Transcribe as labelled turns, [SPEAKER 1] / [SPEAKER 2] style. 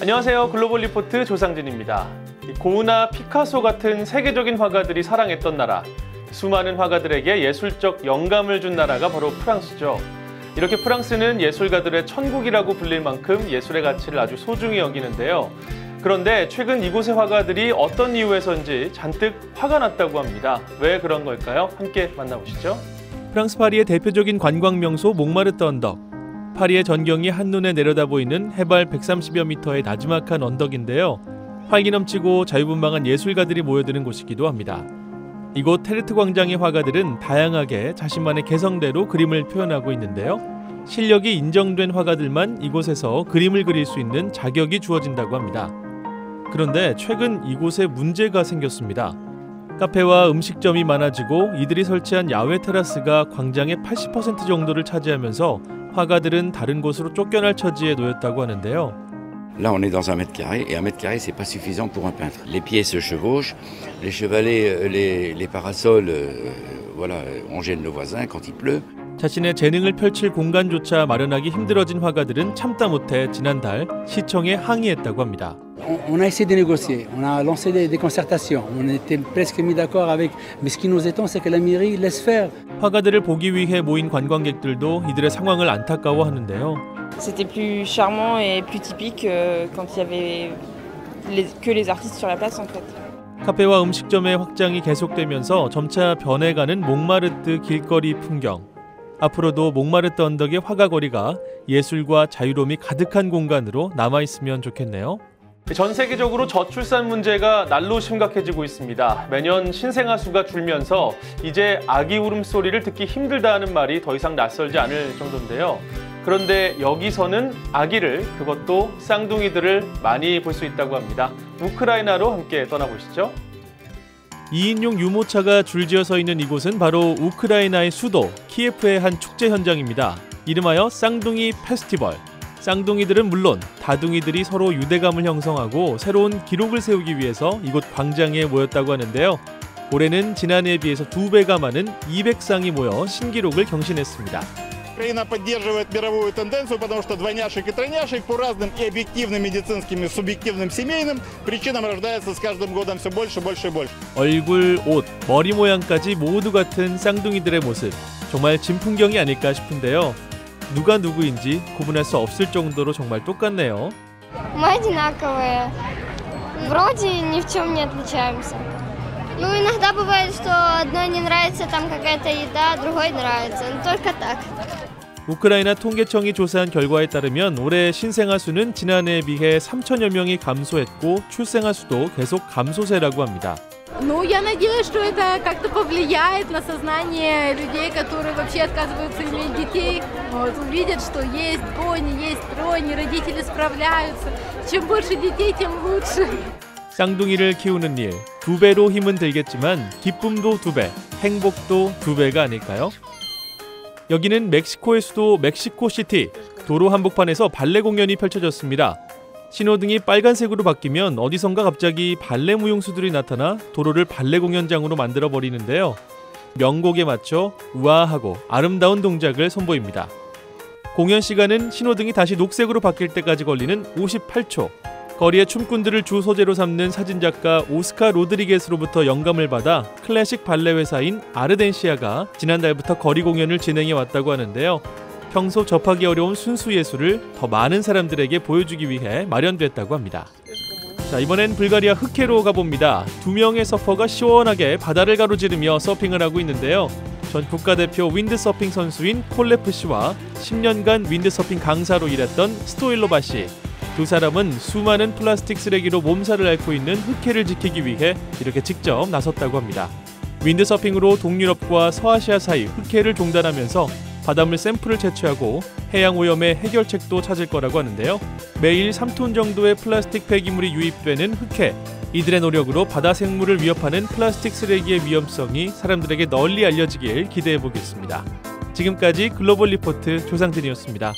[SPEAKER 1] 안녕하세요. 글로벌 리포트 조상진입니다. 고흐나 피카소 같은 세계적인 화가들이 사랑했던 나라, 수많은 화가들에게 예술적 영감을 준 나라가 바로 프랑스죠. 이렇게 프랑스는 예술가들의 천국이라고 불릴 만큼 예술의 가치를 아주 소중히 여기는데요. 그런데 최근 이곳의 화가들이 어떤 이유에서인지 잔뜩 화가 났다고 합니다. 왜 그런 걸까요? 함께 만나보시죠. 프랑스 파리의 대표적인 관광 명소 몽마르트 언덕. 파리의 전경이 한눈에 내려다 보이는 해발 130여 미터의 나지막한 언덕인데요. 활기 넘치고 자유분방한 예술가들이 모여드는 곳이기도 합니다. 이곳 테르트 광장의 화가들은 다양하게 자신만의 개성대로 그림을 표현하고 있는데요. 실력이 인정된 화가들만 이곳에서 그림을 그릴 수 있는 자격이 주어진다고 합니다. 그런데 최근 이곳에 문제가 생겼습니다. 카페와 음식점이 많아지고 이들이 설치한 야외 테라스가 광장의 80% 정도를 차지하면서 화가들은 다른 곳으로 쫓겨날 처지에 놓였다고 하는데요.
[SPEAKER 2] Là, on est dans 1 m², et 1 m², c'est pas suffisant pour un peintre. Les pieds se chevauchent, les chevalets, les parasols, voilà, on gêne nos voisins quand il pleut.
[SPEAKER 1] 자신의 재능을 펼칠 공간조차 마련하기 힘들어진 화가들은 참다 못해 지난달 시청에 항의했다고 합니다.
[SPEAKER 3] On a essayé de négocier, on a lancé des concertations, on était presque mis d'accord avec, mais ce qui nous étonne, c'est que la mairie laisse faire.
[SPEAKER 1] 화가들을 보기 위해 모인 관광객들도 이들의 상황을 안타까워하는데요.
[SPEAKER 4] C'était plus charmant et plus typique quand il y avait que les artistes sur la place en fait.
[SPEAKER 1] 카페와 음식점의 확장이 계속되면서 점차 변해가는 몽마르트 길거리 풍경. 앞으로도 몽마르트 언덕의 화가거리가 예술과 자유로움이 가득한 공간으로 남아있으면 좋겠네요. 전 세계적으로 저출산 문제가 날로 심각해지고 있습니다. 매년 신생아 수가 줄면서 이제 아기 울음소리를 듣기 힘들다는 말이 더 이상 낯설지 않을 정도인데요. 그런데 여기서는 아기를, 그것도 쌍둥이들을 많이 볼 수 있다고 합니다. 우크라이나로 함께 떠나보시죠. 2인용 유모차가 줄지어 서 있는 이곳은 바로 우크라이나의 수도 키예프의 한 축제 현장입니다. 이름하여 쌍둥이 페스티벌. 쌍둥이들은 물론 다둥이들이 서로 유대감을 형성하고 새로운 기록을 세우기 위해서 이곳 광장에 모였다고 하는데요. 올해는 지난해에 비해서 2배가 많은 200쌍이 모여 신기록을 경신했습니다.
[SPEAKER 5] Украина поддерживает мировую тенденцию, потому что двойняшек и тройняшек по разным и объективным медицинским, и субъективным семейным причинам рождается с каждым годом все больше, больше и больше.
[SPEAKER 1] 얼굴, 옷, 머리 모양까지 모두 같은 쌍둥이들의 모습. 정말 진풍경이 아닐까 싶은데요. 누가 누구인지 구분할 수 없을 정도로 정말 똑같네요.
[SPEAKER 6] Мы одинаковые. Вроде ни в чем не отличаемся. Ну, иногда бывает, что одной не нравится там какая-то еда, другой нравится. Только так.
[SPEAKER 1] 우크라이나 통계청이 조사한 결과에 따르면 올해 신생아 수는 지난해에 비해 3천여 명이 감소했고 출생아 수도 계속 감소세라고 합니다.
[SPEAKER 7] Ну, я надеюсь, что это как-то повлияет на сознание людей, которые вообще отказываются иметь детей. Вот, увидят, что есть двойни, есть тройни, родители справляются. Чем больше детей, тем лучше.
[SPEAKER 1] 쌍둥이를 키우는 일, 2배로 힘은 들겠지만 기쁨도 2배, 행복도 2배가 아닐까요? 여기는 멕시코의 수도 멕시코시티. 도로 한복판에서 발레 공연이 펼쳐졌습니다. 신호등이 빨간색으로 바뀌면 어디선가 갑자기 발레 무용수들이 나타나 도로를 발레 공연장으로 만들어버리는데요. 명곡에 맞춰 우아하고 아름다운 동작을 선보입니다. 공연 시간은 신호등이 다시 녹색으로 바뀔 때까지 걸리는 58초. 거리의 춤꾼들을 주 소재로 삼는 사진작가 오스카 로드리게스로부터 영감을 받아 클래식 발레 회사인 아르덴시아가 지난달부터 거리 공연을 진행해 왔다고 하는데요. 평소 접하기 어려운 순수 예술을 더 많은 사람들에게 보여주기 위해 마련됐다고 합니다. 자, 이번엔 불가리아 흑해로 가봅니다. 2명의 서퍼가 시원하게 바다를 가로지르며 서핑을 하고 있는데요. 전 국가대표 윈드서핑 선수인 콜레프 씨와 10년간 윈드서핑 강사로 일했던 스토일로바 씨. 두 사람은 수많은 플라스틱 쓰레기로 몸살을 앓고 있는 흑해를 지키기 위해 이렇게 직접 나섰다고 합니다. 윈드서핑으로 동유럽과 서아시아 사이 흑해를 종단하면서 바닷물 샘플을 채취하고 해양 오염의 해결책도 찾을 거라고 하는데요. 매일 3톤 정도의 플라스틱 폐기물이 유입되는 흑해. 이들의 노력으로 바다 생물을 위협하는 플라스틱 쓰레기의 위험성이 사람들에게 널리 알려지길 기대해 보겠습니다. 지금까지 글로벌 리포트 조상진이었습니다.